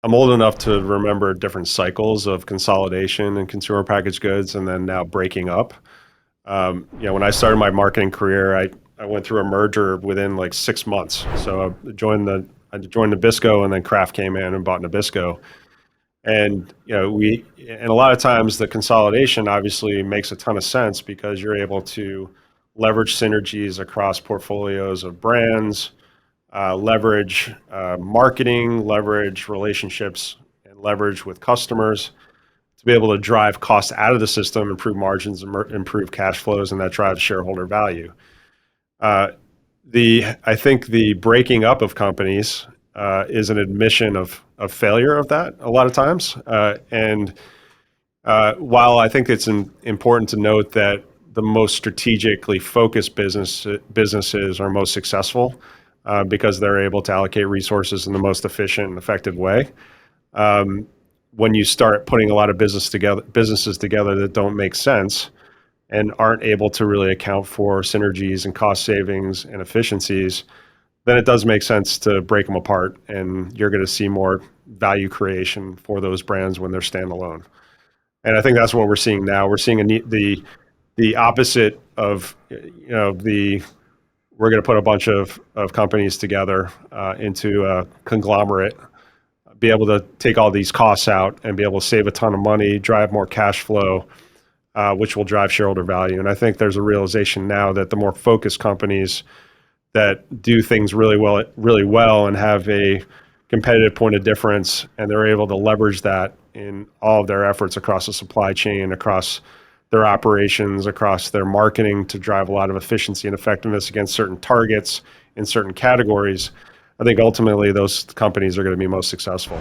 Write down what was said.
I'm old enough to remember different cycles of consolidation in consumer packaged goods and then now breaking up. When I started my marketing career, I went through a merger within like 6 months. So I joined Nabisco, and then Kraft came in and bought Nabisco. And a lot of times the consolidation obviously makes a ton of sense because you're able to leverage synergies across portfolios of brands, leverage marketing, leverage relationships, and leverage with customers to be able to drive costs out of the system, improve margins, improve cash flows, and that drives shareholder value. Uh, I think the breaking up of companies is an admission of failure of that a lot of times. And While I think it's important to note that the most strategically focused businesses are most successful because they're able to allocate resources in the most efficient and effective way. Um, when you start putting a lot of businesses together that don't make sense and aren't able to really account for synergies and cost savings and efficiencies, then it does make sense to break them apart, and you're going to see more value creation for those brands when they're standalone. And I think that's what we're seeing now. We're seeing the opposite of the we're going to put a bunch of companies together into a conglomerate, be able to take all these costs out and be able to save a ton of money, drive more cash flow, which will drive shareholder value. And I think there's a realization now that the more focused companies that do things really well and have a competitive point of difference, and they're able to leverage that in all of their efforts across the supply chain, across their operations, across their marketing to drive a lot of efficiency and effectiveness against certain targets in certain categories. I think ultimately those companies are going to be most successful.